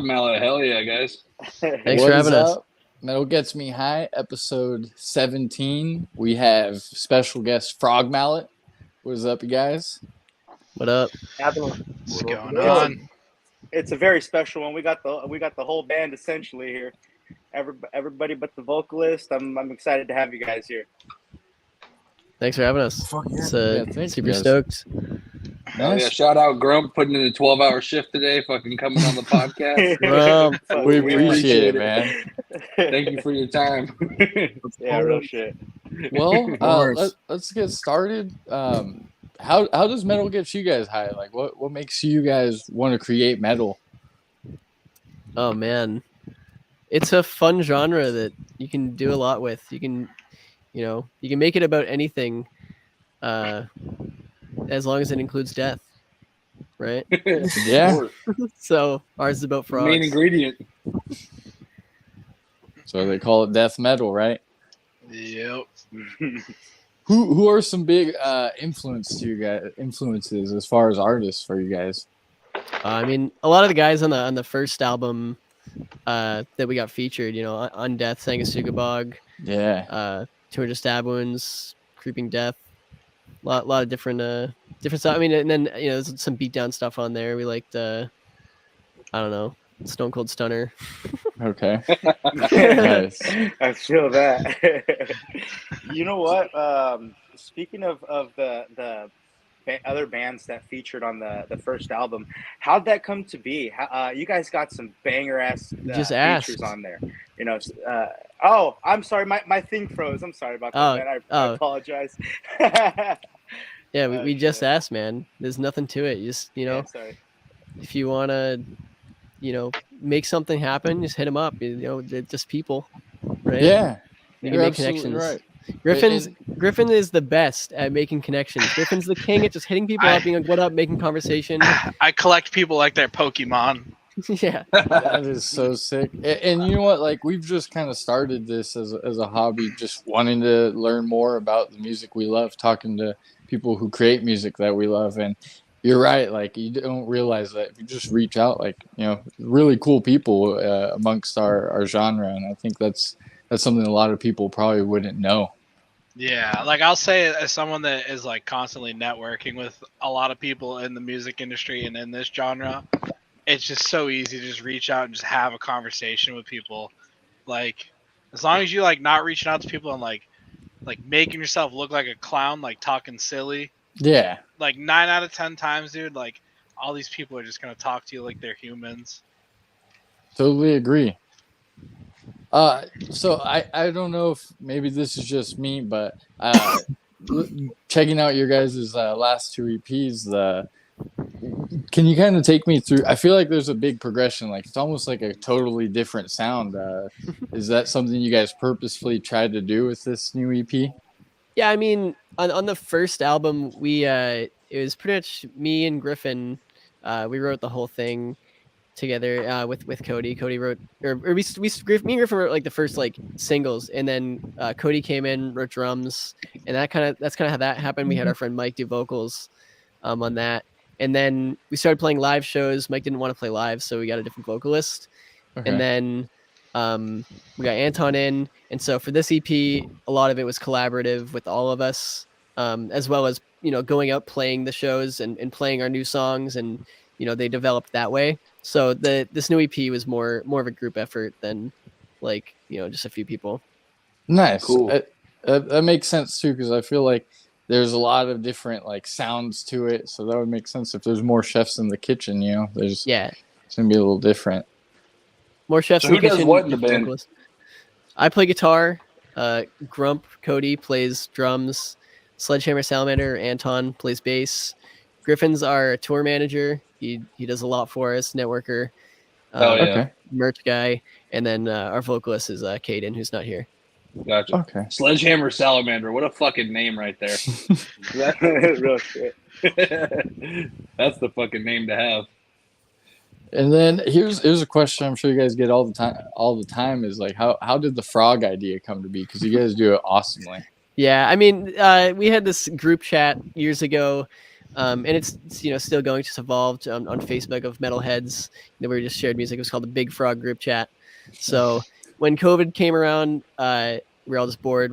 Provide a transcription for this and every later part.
Mallet, hell yeah, guys. Thanks What for is having us. up? Metal Gets Me High, episode 17. We have special guest Frog Mallet. What is up, you guys? What up? What's going It's a, on? it's a very special one. We got the whole band essentially here. Everybody but the vocalist. I'm excited to have you guys here. Thanks for having us. Fuck yeah. Thanks, Super guys. stoked. Hell yeah, Nice. shout out Grump putting in a 12-hour shift today, fucking coming on the podcast. Grump. Fuck, We appreciate it, man. Thank you for your time. Yeah, real shit. Well, course. let's get started. How does metal get you guys high? Like, what makes you guys want to create metal? Oh man, it's a fun genre that you can do a lot with. You can make it about anything, as long as it includes death, right? Yeah. So ours is about frogs. Main ingredient. So they call it death metal, right? Yep. Who are some big influences as far as artists for you guys? I mean, a lot of the guys on the first album that we got featured, on Death, Sangasuga Bog, Yeah. 200 Stab Wounds, Creeping Death, lot of different stuff. I mean, and then there's some beatdown stuff on there. We liked I don't know, Stone Cold Stunner. Okay. Nice. I feel that. You know what? Speaking of the other bands that featured on the first album, how'd that come to be? You guys got some banger ass Just features asked. on there. Oh, I'm sorry, my thing froze. I'm sorry about that, man. I apologize. Yeah, we just asked, man. There's nothing to it. You just Yeah, sorry. if you want to, make something happen, just hit them up. They're just people, right? Yeah. You You're can make absolutely connections. right. Griffin is the best at making connections. Griffin's the king at just hitting people up, being like, "What up?" making conversation. I collect people like they're Pokemon. Yeah. That is so sick. And you know what? Like, we've just kind of started this as a hobby, just wanting to learn more about the music we love, talking to people who create music that we love. And you're right. Like, you don't realize that if you just reach out, like, really cool people amongst our genre. And I think that's something a lot of people probably wouldn't know. Yeah, like I'll say as someone that is like constantly networking with a lot of people in the music industry and in this genre, it's just so easy to just reach out and just have a conversation with people. Like, as long as you like not reaching out to people and like making yourself look like a clown, like talking silly, Yeah. like 9 out of 10 times, dude, like all these people are just gonna talk to you like they're humans. Totally agree. So I don't know if maybe this is just me, but checking out your guys' last two EPs, can you kind of take me through? I feel like there's a big progression. Like, it's almost like a totally different sound. Is that something you guys purposefully tried to do with this new EP? Yeah, I mean, on the first album, it was pretty much me and Griffin. We wrote the whole thing together with Cody. Cody wrote, or me and Griffin wrote like the first like singles, and then Cody came in, wrote drums, and that's kind of how that happened. We had our friend Mike do vocals on that, and then we started playing live shows. Mike didn't want to play live, so we got a different vocalist, Okay. and then we got Anton in, and so for this EP, a lot of it was collaborative with all of us, as well as going out playing the shows and playing our new songs, and they developed that way. So this new EP was more of a group effort than like just a few people. Nice. Cool. That makes sense too, because I feel like there's a lot of different like sounds to it, so that would make sense if there's more chefs in the kitchen. It's gonna be a little different. More chefs So in who the does kitchen. what in the band? vocalists. I play guitar. Grump Cody plays drums. Sledgehammer Salamander Anton plays bass. Griffin's our tour manager. He does a lot for us, networker, Oh, yeah. Okay. merch guy, and then our vocalist is Caden, who's not here. Gotcha. Okay. Sledgehammer Salamander. What a fucking name right there. Real shit. That's the fucking name to have. And then here's a question I'm sure you guys get all the time is like, how did the frog idea come to be? Because you guys do it awesomely. Yeah, I mean, we had this group chat years ago And it's still going, just evolved on Facebook of metalheads that we just shared music. It was called the Big Frog group chat. So when COVID came around, we were all just bored.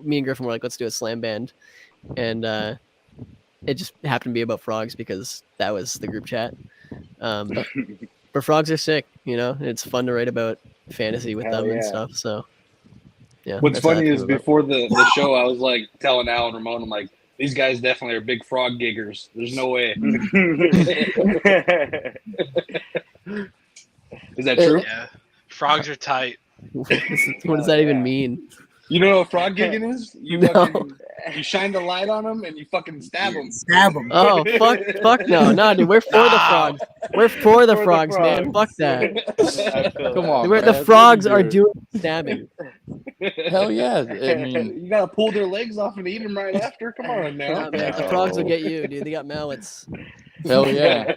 Me and Griffin were like, let's do a slam band, and it just happened to be about frogs because that was the group chat. But frogs are sick, it's fun to write about fantasy with them and stuff. So yeah. What's that's how that funny came is about. before the show, I was like telling Al and Ramon, I'm like, these guys definitely are big frog giggers. There's no way. Is that true? Yeah, frogs are tight. What does that even mean? You know what frog gigging is? You No. you shine the light on them and you fucking stab them. Stab them. Oh, fuck no, dude. We're for the frogs. We're for the frogs, man. Fuck that. Come on, The man. frogs are doing stabbing. Hell yeah! I mean, you gotta pull their legs off and eat them right after. Come on now. Nah, man, the frogs will get you, dude. They got mallets. hell yeah.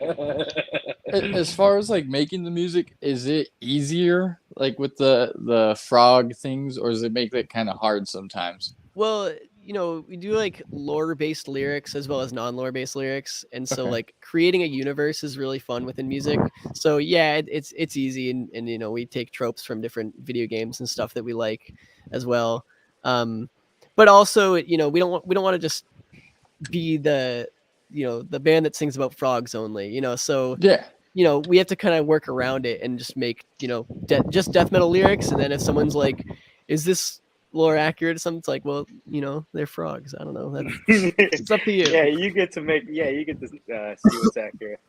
As far as like making the music, is it easier like with the frog things, or does it make it kind of hard sometimes? Well, we do like lore-based lyrics as well as non-lore-based lyrics, and so Okay. like creating a universe is really fun within music. So yeah, it's easy, and we take tropes from different video games and stuff that we like as well. But also, we don't want to just be the band that sings about frogs only. So Yeah. we have to kind of work around it and just make just death metal lyrics, and then if someone's like, "Is this lore accurate?" Something's like, well, they're frogs. I don't know. It's up to you. Yeah, you get to see what's accurate.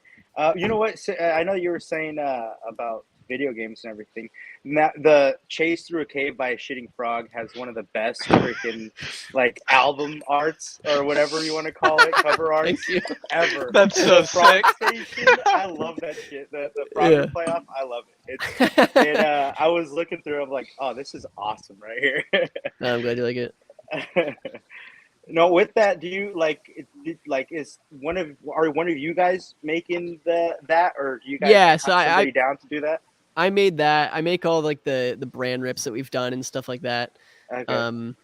You know what? So, I know you were saying about video games and everything. Now, the Chase Through a Cave by a Shitting Frog has one of the best freaking like album arts or whatever you want to call it, cover arts Thank you. ever. That's so The Frog sick. Station, I love that shit. The Frog playoff, I love it. And I was looking through. I'm like, oh, this is awesome right here. I'm glad you like it. No, with that, do you is one of you guys making that, or do you guys Yeah, have so somebody down to do that? I made that. I make all like the brand rips that we've done and stuff like that. Okay.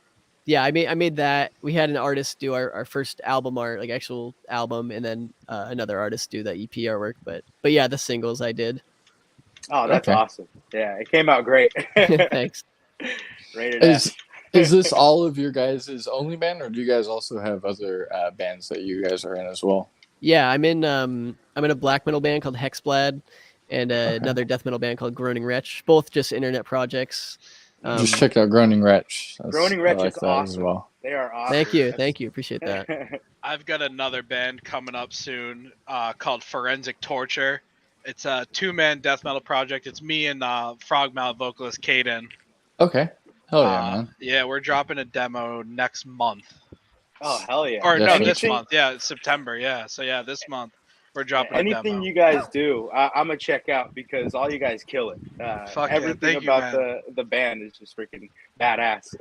Yeah, I made that. We had an artist do our first album art, like actual album, and then another artist do the EP artwork. But yeah, the singles I did. Oh, that's Okay. awesome. Yeah, it came out great. Thanks. Rated F. Is this all of your guys' only band, or do you guys also have other bands that you guys are in as well? Yeah, I'm in a black metal band called Hexblad, and another death metal band called Groaning Wretch. Both just internet projects. Just check out Groaning Wretch. Groaning Wretch I like is that awesome. as well. They are awesome. Thank you, appreciate that. I've got another band coming up soon called Forensic Torture. It's a 2-man death metal project. It's me and Frog Mallet vocalist Caden. Okay. Hell yeah, man. Yeah, we're dropping a demo next month. Oh hell yeah! Or no, Definitely. this month. Yeah, it's September. Yeah, so yeah, this month we're dropping a Anything demo. you guys do, I'm gonna check out because all you guys kill it. Fuck yeah, everything thank you, about man. the band is just freaking badass.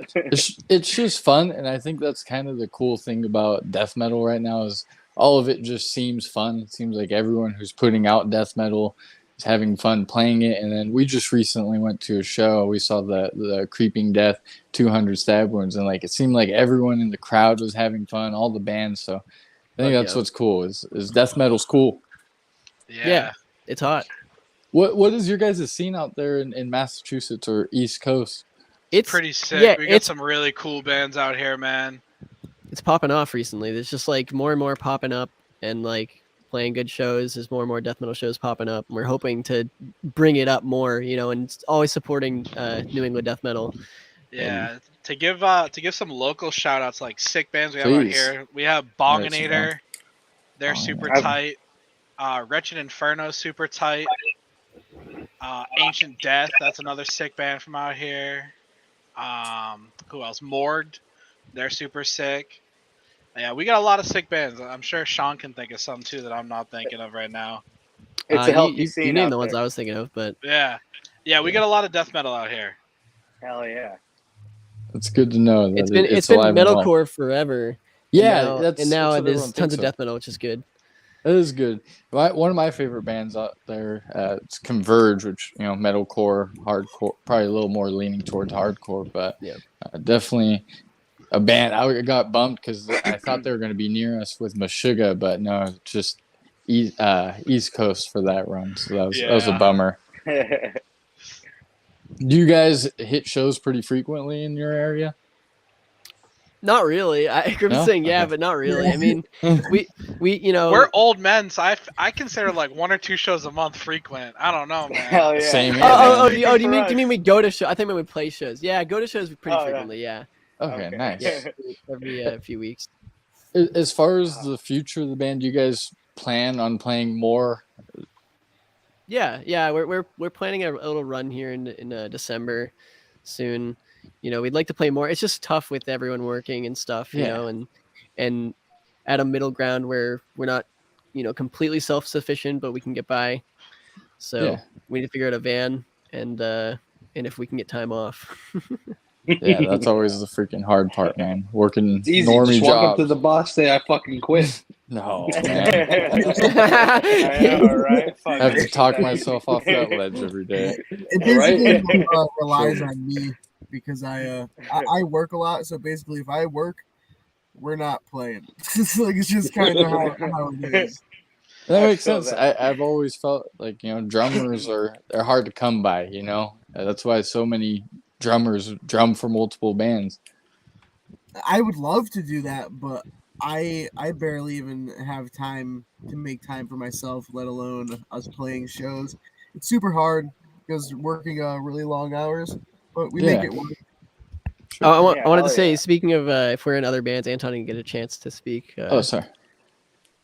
It's just fun, and I think that's kind of the cool thing about death metal right now is all of it just seems fun. It seems like everyone who's putting out death metal is having fun playing it. And then we just recently went to a show. We saw the Creeping Death 200 Stab Wounds, and like it seemed like everyone in the crowd was having fun, all the bands. So I think that's what's cool is death metal's cool. Yeah. It's hot. What is your guys' scene out there in Massachusetts or East Coast? It's Pretty sick. Yeah, We got some really cool bands out here, man. it's popping off recently. There's just like more and more popping up and like playing good shows. There's more and more death metal shows popping up. And we're hoping to bring it up more, and it's always supporting New England death metal. Yeah. To give some local shout outs like sick bands we have out Please. here. We have Bonginator. They're super tight. Wretched Inferno, super tight. Ancient Death, that's another sick band from out here. Who else? Morged, they're super sick. Yeah, we got a lot of sick bands. I'm sure Sean can think of some too that I'm not thinking of right now. It's a healthy you scene. named out the ones there. I was thinking of, but Yeah, we got a lot of death metal out here. Hell yeah! It's good to know that it's been alive and well. metalcore forever. Yeah, and now that's what there's everyone tons thinks of death metal, which is good. That is good. One of my favorite bands out there, it's Converge, which metalcore, hardcore, probably a little more leaning towards hardcore, but Yeah. definitely a band. I got bummed because I thought they were going to be near us with Meshuggah, but no, just East Coast for that run. So that was a bummer. Do you guys hit shows pretty frequently in your area? Not really. I'm No? saying yeah, Okay. but not really. I mean, we We're old men, so I consider like 1 or 2 shows a month frequent. I don't know, man. Hell yeah. Same here, Oh, man. do you mean we go to show? I think when we play shows. Yeah, go to shows pretty Oh, yeah. frequently. Yeah, Okay, nice. every few weeks. As far as the future of the band, do you guys plan on playing more? Yeah. We're planning a little run here in December soon. We'd like to play more. It's just tough with everyone working and stuff. And at a middle ground where we're not, completely self-sufficient, but we can get by. So Yeah. we need to figure out a van and if we can get time off. Yeah, that's always the freaking hard part, man. Working It's easy. normie Just walk up jobs. to the boss, say I fucking quit. No, I man. know, right? Fuck, I have to talk that- myself off that ledge every day. It basically relies on me because I work a lot. So basically, if I work, we're not playing. It's just kind of how it is. That makes feel sense. that. I've always felt like drummers they're hard to come by. That's why so many drummers drum for multiple bands. I would love to do that, but I barely even have time to make time for myself, let alone us playing shows. It's super hard because working really long hours, but we make Yeah. it work. Oh, I Yeah, wanted to hell say, yeah. speaking of if we're in other bands, Anton didn't get a chance to speak. Oh, sorry.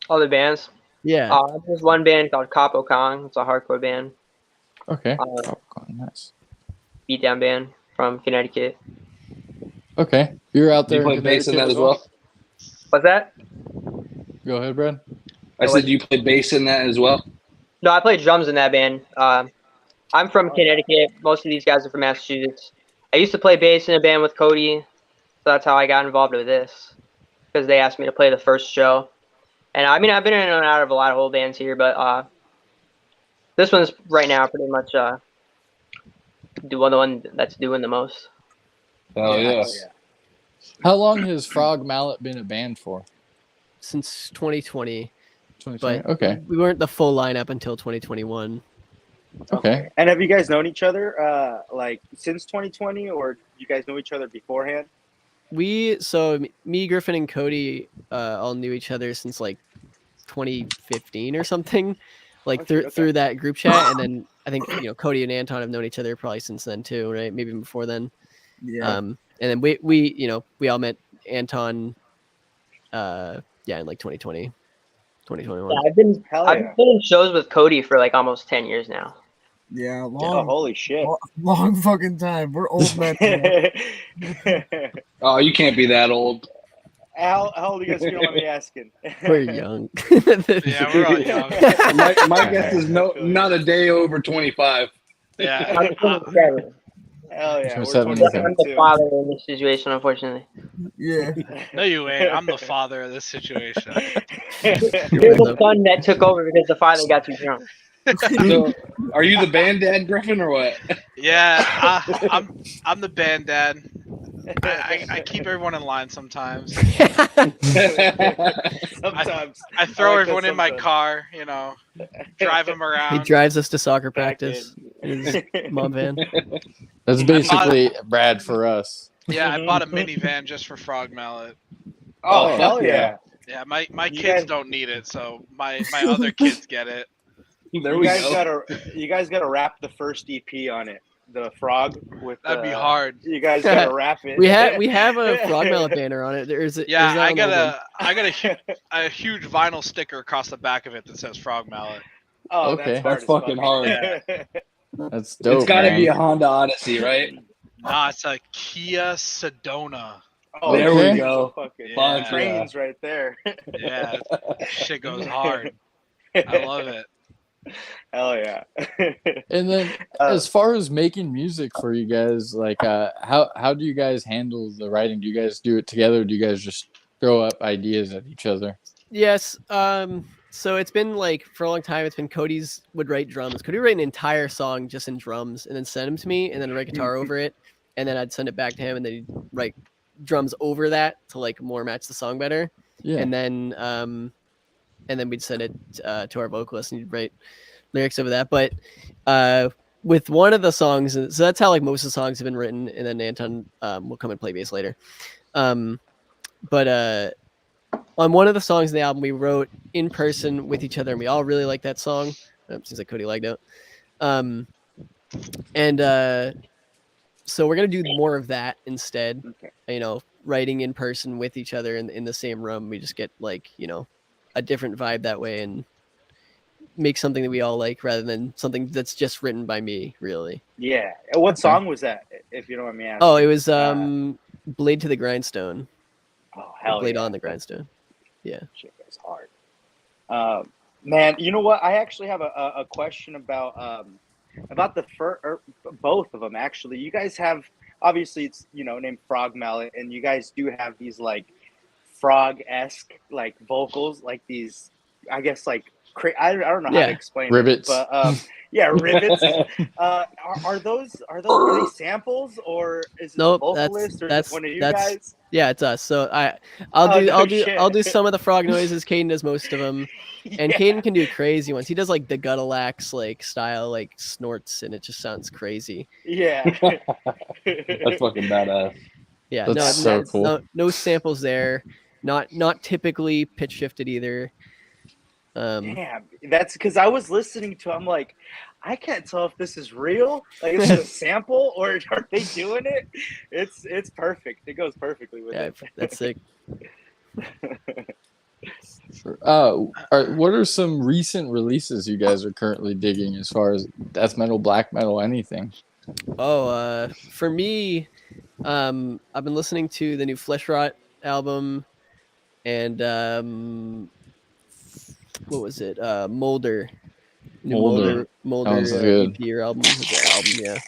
Other bands. Yeah. There's one band called Capo Kong. It's a hardcore band, Okay. Uh, Nice. beatdown band from Connecticut. Okay. You're out Do there. you play in bass in that Connecticut as well? What's that? Go ahead, Brad. I said, do you play bass in that as well? No, I play drums in that band. I'm from Connecticut. Most of these guys are from Massachusetts. I used to play bass in a band with Cody, so that's how I got involved with this, because they asked me to play the first show. And I mean, I've been in and out of a lot of old bands here, but this one's right now pretty much the one that's doing the most. Oh, yeah. How long has Frog Mallet been a band for? Since 2020, 2020. but Okay. we weren't the full lineup until 2021. Okay. And have you guys known each other like since 2020, or you guys know each other beforehand? Me, Griffin, and Cody all knew each other since like 2015 or something, like Okay. through that group chat, and then I think Cody and Anton have known each other probably since then too, right? Maybe even before then. Yeah. And then we all met Anton, in like 2020, 2021. Yeah, I've been Hell I've yeah. been in shows with Cody for like almost 10 years now. Yeah, Oh, long, holy shit. long fucking time. We're old men. Oh, you can't be that old. How old do you guys feel on me asking? We're young. Yeah, we're all young. My guess is not a day over 25. Yeah. I'm 27. Hell yeah. We're 27, 27 I'm the too. father in this situation, unfortunately. Yeah. No, you ain't. I'm the father of this situation. You're the son that took over because the father got too drunk. So, are you the band dad, Griffin, or what? Yeah, I'm the band dad. I keep everyone in line sometimes. Sometimes. I throw I like everyone that in my sometimes. car, drive them He around. drives us to soccer Back practice. in His mom van. That's basically Brad for us. Yeah, I bought a minivan just for Frog Mallet. Oh, hell yeah. Yeah, my You kids guys- don't need it, so my other kids get it. There You we guys go. gotta wrap the first EP on it. The frog with That'd be hard. You guys gotta wrap it. We have a Frog Mallet banner on it. Yeah, I got got a huge vinyl sticker across the back of it that says Frog Mallet. Oh, Okay. that's, hard That's as fucking fuck. hard. That's dope. It's got to man. be a Honda Odyssey, right? Nah, it's a Kia Sedona. Oh, There we go. Fucking Yeah. trains right there. Yeah, shit goes hard. I love it. Hell yeah. And then, as far as making music for you guys, like, how do you guys handle the writing? Do you guys do it together? Or do you guys just throw up ideas at each other? Yes. So it's been like for a long time. It's been Cody's would write drums. Cody would write an entire song just in drums, and then send them to me, and then write guitar over it, and then I'd send it back to him, and then he'd write drums over that to like more match the song better. Yeah. And then we'd send it to our vocalist and he'd write lyrics over that. But with one of the songs, so that's how like most of the songs have been written, and then Anton will come and play bass later. But on one of the songs in the album, we wrote in person with each other, and we all really like that song. Seems like Cody liked it. So we're gonna do more of that instead. Okay. You know, writing in person with each other in the same room. We just get like, you know, a different vibe that way and make something that we all like rather than something that's just written by me, really. Yeah. What song was that, if you don't mind me asking? Oh, it was Blade to the Grindstone. Oh, hell Blade yeah. on the Grindstone. Yeah. Shit, that's hard. Man, you know what? I actually have a question about the both of them, actually. You guys have, obviously, it's, you know, named Frog Mallet, and you guys do have these, like, frog-esque, like, vocals, like these, I guess, like, I don't know how to explain Ribbits. it, but yeah, ribbits. Are they samples, or is it the vocalist, or is it one of you guys? Yeah, it's us. So I'll do some of the frog noises. Caden does most of them, and Caden can do crazy ones. He does like the Guttalax like style, like snorts, and it just sounds crazy. Yeah, That's fucking badass. Yeah, That's so cool. No samples there. Not typically pitch shifted either. Damn, that's because I was listening to. I'm like, I can't tell if this is real, like is it a sample, or are they doing it? It's perfect. It goes perfectly with it. That's sick. Sure. What are some recent releases you guys are currently digging as far as death metal, black metal, anything? Oh, for me, I've been listening to the new Flesh Rot album, and what was it? Molder. Molder EP or album. Yeah.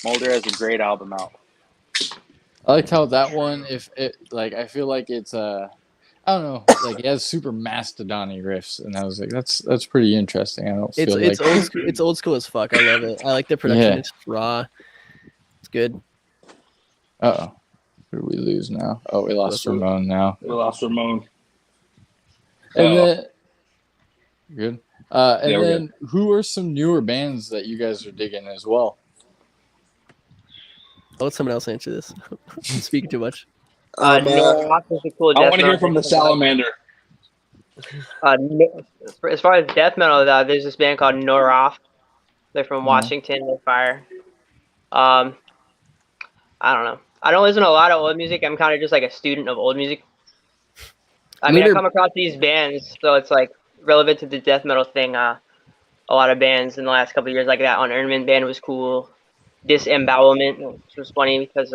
Molder has a great album out. I like how that one, I feel like it's I don't know, like it has super mastodon-y riffs, and I was like, that's pretty interesting. I don't feel it's old school, it's old school as fuck. I love it. I like the production. Yeah. It's raw. It's good. Uh-oh. Who do we lose now? Oh, we lost Ramon now. We lost Ramon. And then good. And Yeah, then who are some newer bands that you guys are digging as well? I'll let someone else answer this. I'm speaking too much. Norroth is a cool I death want to hear metal from the band. Salamander. As far as death metal, there's this band called Norroth. They're from Washington. They're fire. I don't know. I don't listen to a lot of old music. I'm kind of just like a student of old music. I mean, I come across these bands, so it's like relevant to the death metal thing. A lot of bands in the last couple of years, like that Unearnment band was cool. Disembowelment, which was funny because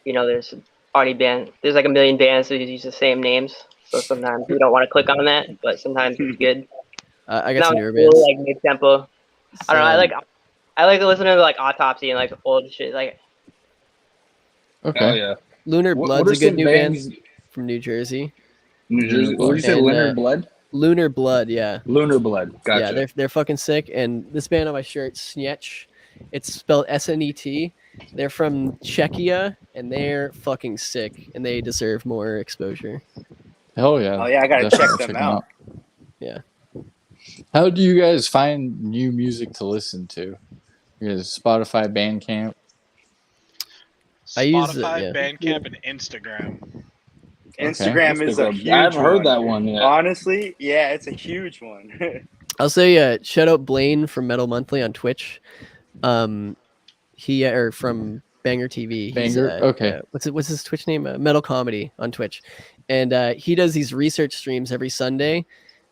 you know, there's like a million bands that use the same names, so sometimes we don't want to click on that, but sometimes it's good. I got some newer bands like mid tempo. I don't know. I like to listen to like Autopsy and like old shit. Like, okay, oh yeah, Lunar Blood's a good new band from New Jersey. New Jersey. What did you say? Lunar Blood. Lunar Blood, yeah. Lunar Blood. Gotcha. Yeah, they're fucking sick. And this band on my shirt, Snetch, it's spelled SNET. They're from Czechia, and they're fucking sick, and they deserve more exposure. Hell yeah. Oh yeah, I gotta Definitely check them out. Yeah. How do you guys find new music to listen to? You guys Spotify, Bandcamp? I use Spotify, Bandcamp, and Instagram. Instagram is a huge one. I haven't heard that one yet. Honestly, yeah, it's a huge one. I'll say shout out Blaine from Metal Monthly on Twitch. He or from Banger TV. Banger, okay. What's his Twitch name? Metal Comedy on Twitch, and he does these research streams every Sunday,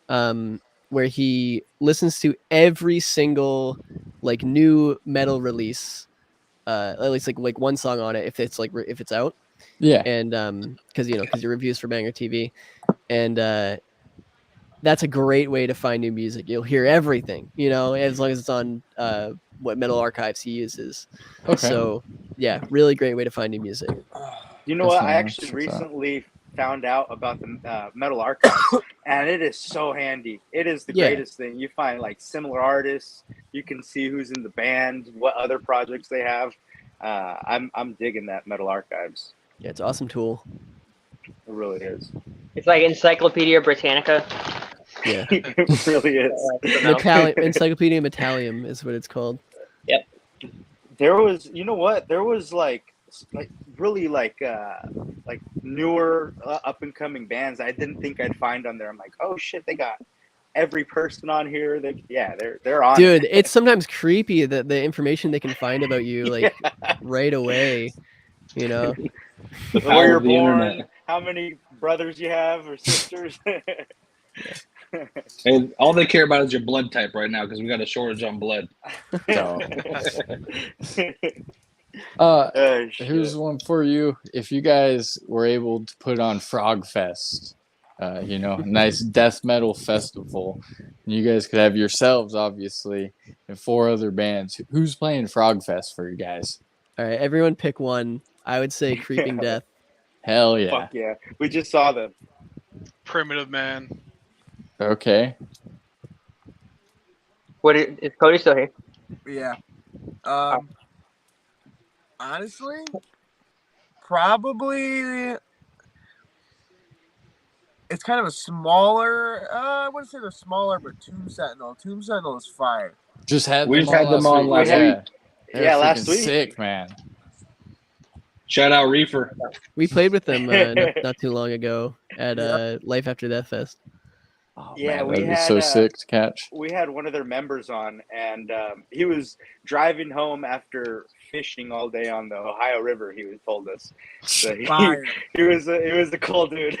where he listens to every single like new metal release, at least like one song on it if it's out. Yeah. And because he reviews for Banger TV, and that's a great way to find new music. You'll hear everything, as long as it's on what Metal Archives he uses. Okay. So yeah, really great way to find new music. You know what? I actually recently found out about the Metal Archives, and it is so handy. It is the greatest thing. You find like similar artists. You can see who's in the band, what other projects they have. I'm digging that Metal Archives. Yeah, it's an awesome tool. It really is. It's like Encyclopedia Britannica. Yeah. It really is. Encyclopedia Metallium is what it's called. There was, you know what? There was like really like newer up and coming bands I didn't think I'd find on there. I'm like, oh shit, they got every person on here. They're on. Dude, it's sometimes creepy that the information they can find about you like right away. You know, The where power you're of the born, internet. how many brothers you have or sisters. And all they care about is your blood type right now because we got a shortage on blood. Oh, Here's shit. one for you. If you guys were able to put on Frog Fest, a nice death metal festival, and you guys could have yourselves, obviously, and 4 other bands, who's playing Frog Fest for you guys? all right, everyone pick one. I would say Creeping Death. Hell yeah. Fuck yeah. We just saw them. Primitive Man. Okay. Is Cody still here? Yeah. Honestly, probably it's kind of a smaller. I wouldn't say they're smaller, but Tomb Sentinel. Tomb Sentinel is fire. Just had We them just had them on on last week. week. They're Yeah, last freaking week. sick, man. Shout out Reefer. We played with them not too long ago at Life After Death Fest. Oh, Yeah, man, we that'd be had, so sick to catch. We had one of their members on, and he was driving home after fishing all day on the Ohio River. He told us. So Fire. he was a cool dude.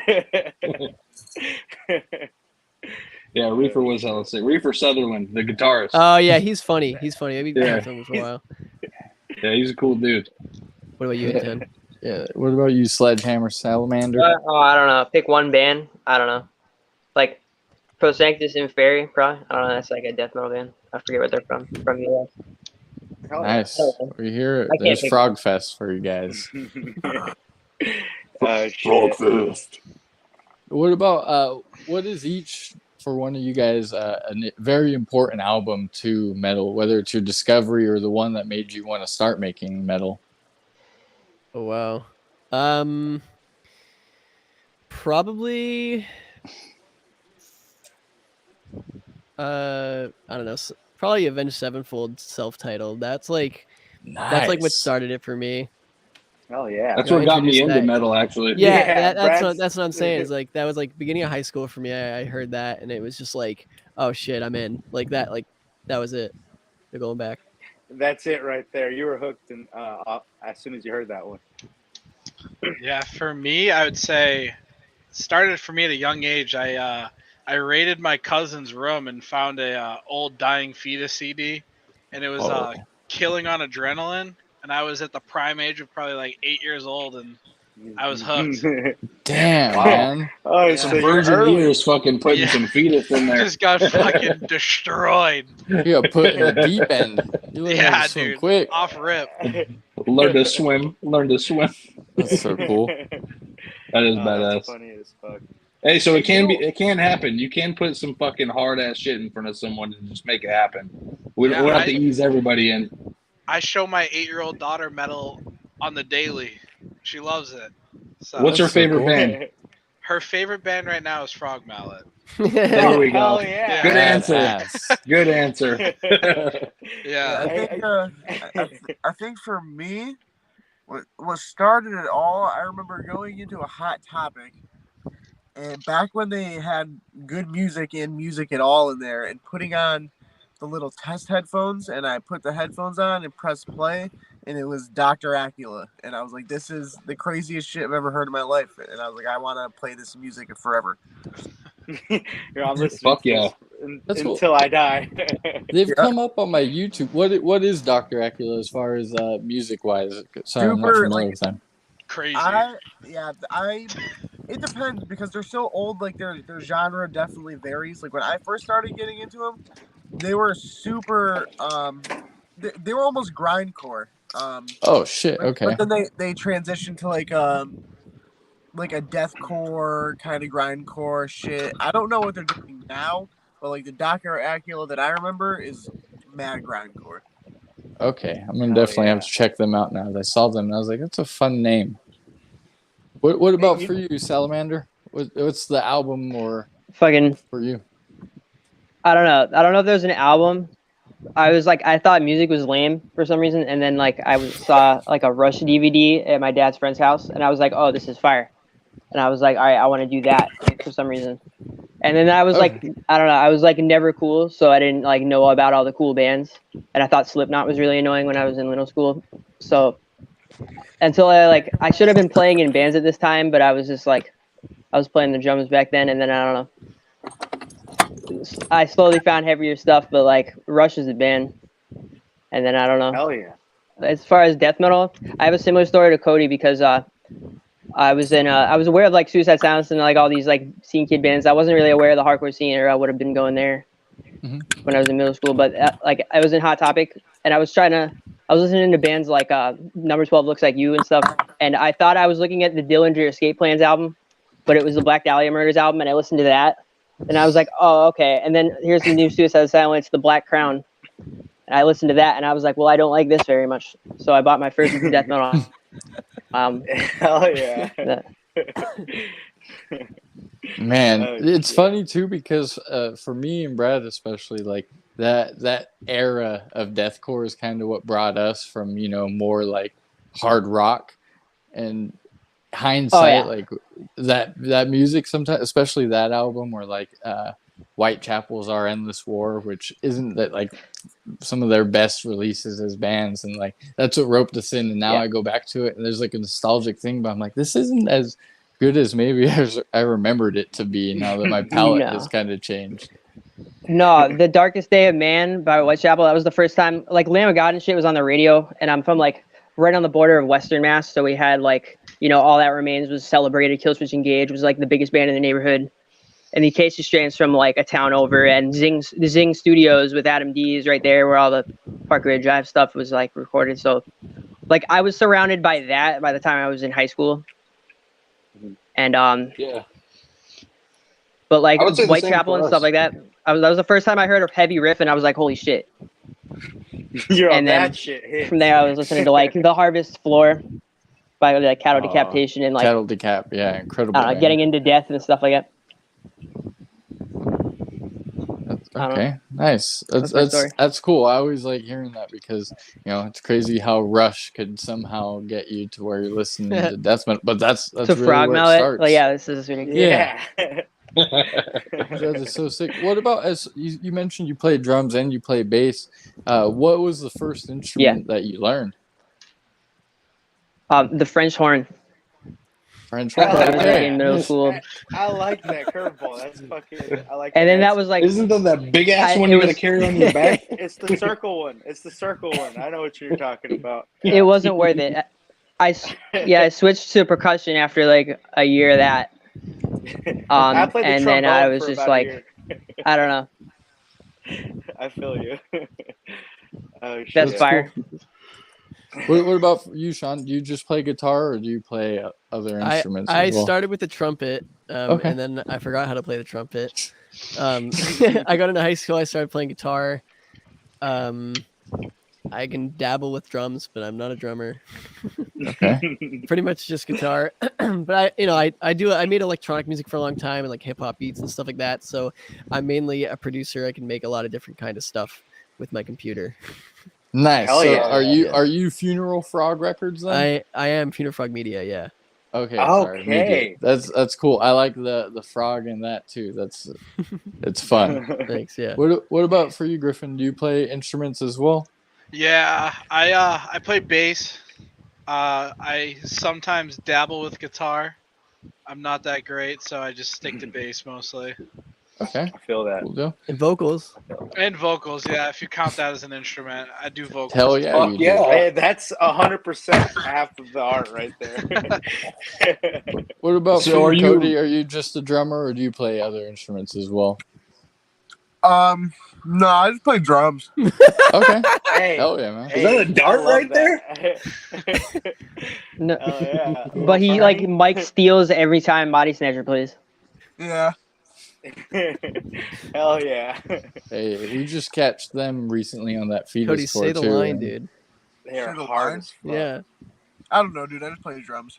Yeah, Reefer was let's see, Reefer Sutherland, the guitarist. Oh yeah, he's funny. He's funny. I've been Yeah. with him for a while. Yeah, he's a cool dude. What about you, Ten? Yeah. What about you, Sledgehammer Salamander? I don't know. Pick one band. I don't know. Like Prosanctus Inferi, probably. I don't know. That's like a death metal band. I forget where they're from. From the US. Hell Nice. We hear it. I can't There's pick Frog Fest for you guys. Frog Fest. What about what is each for one of you guys a very important album to metal, whether it's your discovery or the one that made you want to start making metal? Oh wow. Probably. I don't know. Probably Avenged Sevenfold self-titled. That's like what started it for me. Oh yeah. That's what got me introduced into that. metal, actually. Yeah, Brad's- that's what I'm saying. Is like that was like beginning of high school for me. I heard that and it was just like, oh shit, I'm in. Like that was it. They're going back. That's it right there. You were hooked, and as soon as you heard that one. Yeah, for me, I would say it started for me at a young age. I raided my cousin's room and found a old Dying Fetus CD, and it was Killing on Adrenaline. And I was at the prime age of probably like 8 years old, and I was hooked. Damn, Wow. man. Oh, Yeah. so Some you're virgin early. ears fucking putting some fetus in there. Just got fucking destroyed. You got put in the deep end. You learn how Yeah, to swim dude. quick. Off rip. Learn to swim. That's so cool. That is Oh, badass. that's funny as fuck. Hey, so it can happen. You can put some fucking hard ass shit in front of someone and just make it happen. We don't have to ease everybody in. I show my 8-year-old daughter metal on the daily. She loves it. So What's her That's so favorite cool. band? her favorite band right now is Frog Mallet. There we go. Hell yeah. Good answer. Badass. Good answer. Yeah. I think for me, what started it all, I remember going into a Hot Topic, and back when they had good music and music at all in there, and putting on the little test headphones, and I put the headphones on and pressed play, and it was Dr. Acula, and I was like, this is the craziest shit I've ever heard in my life, and I was like, I want to play this music forever. I'm listening Fuck to yeah. this until I die. They've come up on my YouTube. What is Dr. Acula as far as music wise? Sorry, I'm not Super, familiar like- with them. Crazy. It depends because they're so old. Like their genre definitely varies. Like when I first started getting into them, they were super. They were almost grindcore. Oh shit! But- Okay. But then they transitioned to like a deathcore kind of grindcore shit. I don't know what they're doing now, but like the Dr. Acula that I remember is mad grindcore. Okay, I'm gonna Hell definitely yeah. have to check them out now. I saw them and I was like, that's a fun name. What about for you, Salamander? What's the album or Fucking, for you? I don't know. I don't know if there's an album. I thought music was lame for some reason, and then like saw like a Rush DVD at my dad's friend's house, and I was like, oh, this is fire, and I was like, all right, I want to do that for some reason. And then I was like, I don't know, I was like never cool, so I didn't like know about all the cool bands, and I thought Slipknot was really annoying when I was in middle school. So until I should have been playing in bands at this time, but I was just like, I was playing the drums back then, and then I don't know. I slowly found heavier stuff, but like Rush is a band, and then I don't know. Hell yeah. As far as death metal, I have a similar story to Cody because I was aware of like Suicide Silence and like all these like scene kid bands. I wasn't really aware of the hardcore scene, or I would have been going there when I was in middle school. But like I was in Hot Topic, and I was listening to bands like Number 12 Looks Like You and stuff, and I thought I was looking at the Dillinger Escape Plans album, but it was the Black Dahlia Murders album, and I listened to that. And I was like, oh, okay. And then here's the new Suicide Silence, The Black Crown. And I listened to that, and I was like, well, I don't like this very much. So I bought my first death metal. Hell yeah. Man, Oh, it's shit. funny too because for me and Brad especially, like that era of deathcore is kind of what brought us from more like hard rock. And hindsight, like that music sometimes, especially that album, or like Whitechapel's Our Endless War, which isn't that like some of their best releases as bands, and like that's what roped us in. And now I go back to it, and there's like a nostalgic thing, but I'm like, this isn't as good as maybe as I remembered it to be. Now that my palate has kind of changed. No, The Darkest Day of Man by Whitechapel. That was the first time like Lamb of God and shit was on the radio, and I'm from like right on the border of Western Mass, so we had like All That Remains was celebrated. Killswitch Engage was like the biggest band in the neighborhood. And the Acacia Strain's from like a town over, and the Zing Studios with Adam D's right there where all the Park Ridge Drive stuff was like recorded. So like I was surrounded by that by the time I was in high school. And but like Whitechapel and stuff like that, that was the first time I heard a heavy riff, and I was like, holy shit. And that shit hit. From there I was listening to like The Harvest Floor by like Cattle Decapitation and like Cattle Decap, incredible. Getting Into Death and stuff like that. Okay, nice. That's cool. I always like hearing that because it's crazy how Rush could somehow get you to where you're listening to death metal. But that's so really Frog where Mallet. it starts. Like, this is ridiculous. Yeah. That is so sick. What about as you mentioned you play drums and you play bass? What was the first instrument that you learned? The French horn. French horn. horn. In middle school. I like that curveball. That's fucking. I like. And then that was like. Isn't that big ass one you're gonna carry on your back? It's the circle one. It's the circle one. I know what you're talking about. It wasn't worth it. I switched to percussion after like a year of that. And then I was just like, I don't know. I feel you. Oh, shit. That's fire. What about you, Sean? Do you just play guitar or do you play other instruments? I started with the trumpet, and then I forgot how to play the trumpet. I got into high school. I started playing guitar. I can dabble with drums, but I'm not a drummer. Okay. Pretty much just guitar. But I made electronic music for a long time and like hip hop beats and stuff like that. So I'm mainly a producer. I can make a lot of different kind of stuff with my computer. Nice. Hell so yeah. are you Funeral Frog Records then? I am Funeral Frog Media, yeah. Okay. Okay. Sorry, that's cool. I like the frog in that too. It's fun. Thanks, yeah. What about for you, Griffin? Do you play instruments as well? Yeah, I play bass. I sometimes dabble with guitar. I'm not that great, so I just stick to bass mostly. Okay. I feel that. Cool deal. And vocals. And vocals, yeah. If you count that as an instrument, I do vocals. Hell yeah. Fuck yeah. Hey, that's 100% half of the art right there. What about So for are you, you- Cody? Are you just a drummer or do you play other instruments as well? No, I just play drums. Okay. Hey, Hell yeah, man. Is that a dart right there? No, Oh, yeah. but he like Mike steals every time Body Snatcher plays. Yeah. Hell yeah. Hey, we just catched them recently on that fetus Cody, tour say the too, line, and dude. They are Single hard line? as fuck. Yeah. I don't know, dude. I just play drums.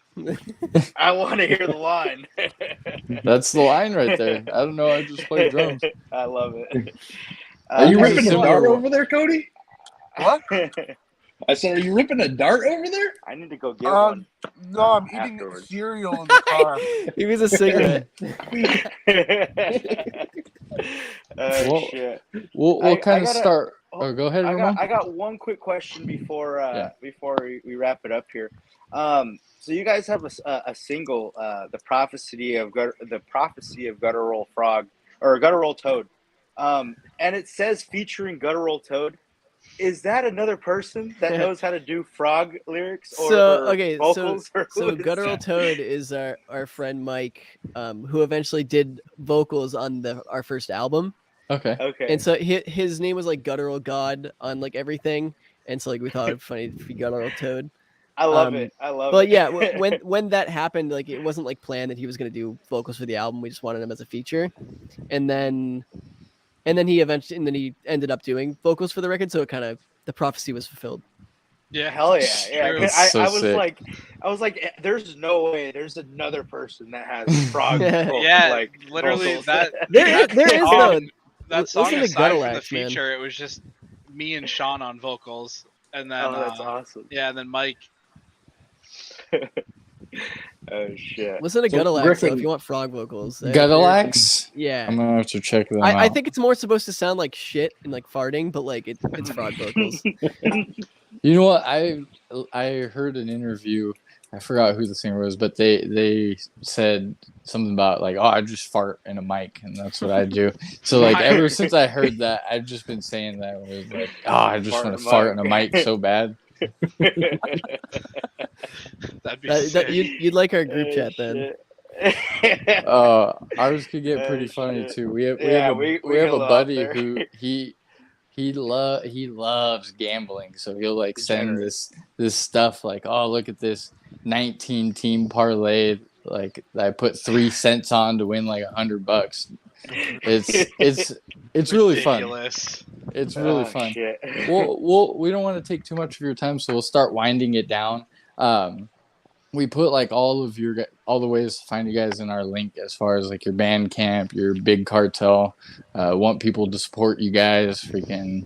I want to hear the line. That's the line right there. I don't know. I just play drums. I love it. Are you ripping a similar dart one. over there, Cody? What? I said, are you ripping a dart over there? I need to go get one. No, I'm eating Afterwards. cereal in the car. He was a cigarette. Well, Shit. We'll I kind of gotta- start. Oh, go ahead, Ramon. I got one quick question before Yeah. before we wrap it up here. So you guys have a single, the prophecy of Guttural Frog or Guttural Toad, and it says featuring Guttural Toad. Is that another person that knows how to do frog lyrics or, vocals? So Guttural Toad is our friend Mike, who eventually did vocals on our first album. Okay. Okay. And so his name was like Guttural God on like everything, and so like we thought it'd be funny to be Guttural Toad. I love it. I love it. But yeah, when that happened, like it wasn't like planned that he was gonna do vocals for the album. We just wanted him as a feature, and then he ended up doing vocals for the record. So it kind of the prophecy was fulfilled. Yeah, Hell yeah, yeah. True. 'Cause That's so I was sick. like, there's no way there's another person that has frog. Yeah, like literally vocals. that. There that is song- though. That song Listen to aside from the Gutalax, man. feature, it was just me and Sean on vocals, and then Oh, that's awesome. yeah, and then Mike. Oh shit. Listen to So, Gutalax Griffin- if you want frog vocals. Gutalax? Yeah. I'm gonna have to check them out. I think it's more supposed to sound like shit and like farting, but like it's frog vocals. You know what? I heard an interview. I forgot who the singer was, but they said something about like, oh, I just fart in a mic, and that's what I do. So like ever since I heard that, I've just been saying that. Where it's like, oh, I just want to fart in a mic so bad. That'd be sick. You'd like our group chat then. Ours could get pretty funny shit. too. We have Yeah, a we have go a out buddy there. who he loves gambling, so he'll like send this stuff like, oh, look at this 19 team parlay, like I put 3 cents on to win like $100. It's really fun. Ridiculous. It's really fun. Shit. We don't want to take too much of your time, so we'll start winding it down. We put like all the ways to find you guys in our link, as far as like your Bandcamp, your Big Cartel. Want people to support you guys, freaking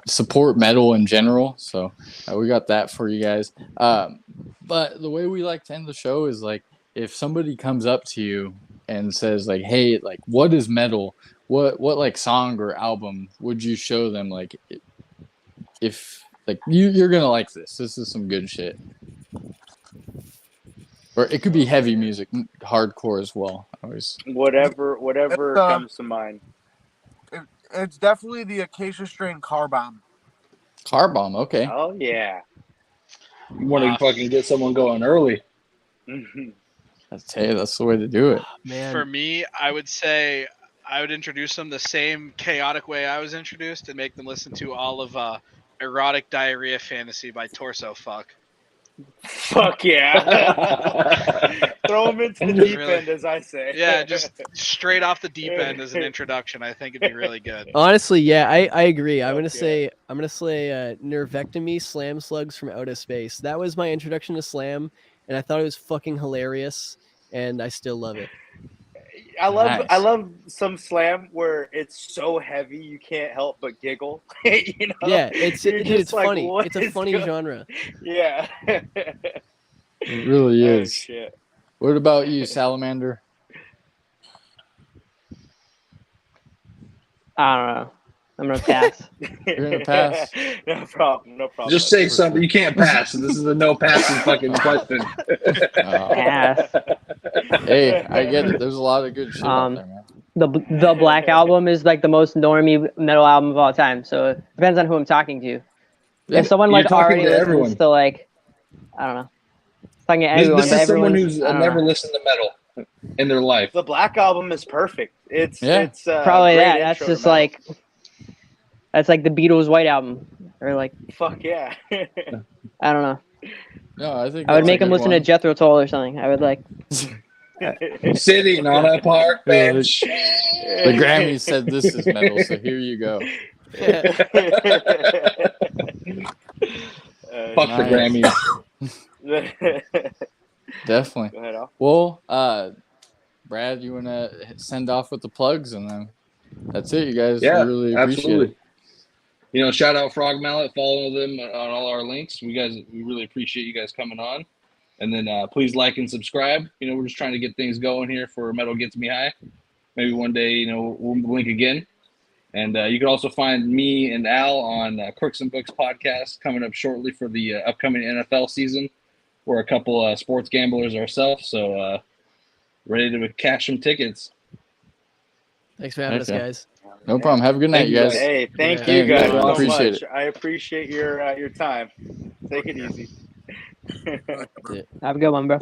support metal in general. So we got that for you guys. But the way we like to end the show is like, if somebody comes up to you and says like, hey, like, what is metal? What like song or album would you show them? Like, if like you're gonna like this. This is some good shit. Or it could be heavy music, hardcore as well. Always. Whatever It's, comes to mind. It's definitely the Acacia Strain Car Bomb. Car Bomb, okay. Oh yeah. You want to fucking get someone going early. That's the way to do it. Man. For me, I would say I would introduce them the same chaotic way I was introduced and make them listen to all of Erotic Diarrhea Fantasy by Torso Fuck. Fuck yeah. Throw them into the deep Really? end, as I say. Yeah, just straight off the deep end as an introduction. I think it'd be really good. Honestly, yeah, I agree. I'm gonna Okay. say Nervectomy Slam Slugs from Outer Space. That was my introduction to slam, and I thought it was fucking hilarious, and I still love it. I Nice. love some slam where it's so heavy you can't help but giggle. You know? Yeah, it's You're dude, just it's like, funny. what It's a is funny going- genre. Yeah. It really Oh, is. shit. What about you, Salamander? I don't know. I'm gonna pass. You're gonna pass? No problem. No problem. Just say something. You can't pass. This is a no passing fucking question. Pass. Hey, I get it. There's a lot of good shit out Um, there, man. The Black Album is like the most normie metal album of all time. So it depends on who I'm talking to. Yeah, If someone you're like talking already to listens everyone. to like, I don't know, talking to This, everyone, this but is someone everyone's who's I don't never know. listened to metal in their life. The Black Album is perfect. It's Yeah. it's Probably great that. That's intro to just metal. like that's like the Beatles' White Album, or like fuck yeah. I don't know. No, I think I would that's a make them good listen to one. Jethro Tull or something. I would like. Sitting on a park bench. The Grammys said this is metal, so here you go. Fuck the Nice. Grammys. Definitely. Go ahead, Al. Well, Brad, you want to send off with the plugs, and then that's it, you guys. We Yeah, really appreciate absolutely. it. You know, shout out Frog Mallet. Follow them on all our links. We really appreciate you guys coming on. And then please like and subscribe. You know, we're just trying to get things going here for Metal Gets Me High. Maybe one day, you know, we'll link again. And you can also find me and Al on Crooks and Books podcast coming up shortly for the upcoming NFL season. We're a couple sports gamblers ourselves, so ready to cash some tickets. Thanks for having us, Okay. guys. No problem. Have a good night, Thank you you, guys. guys. Hey, thank Yeah. you guys Yeah, so appreciate much. it. I appreciate your time. Take it easy. Have a good one, bro.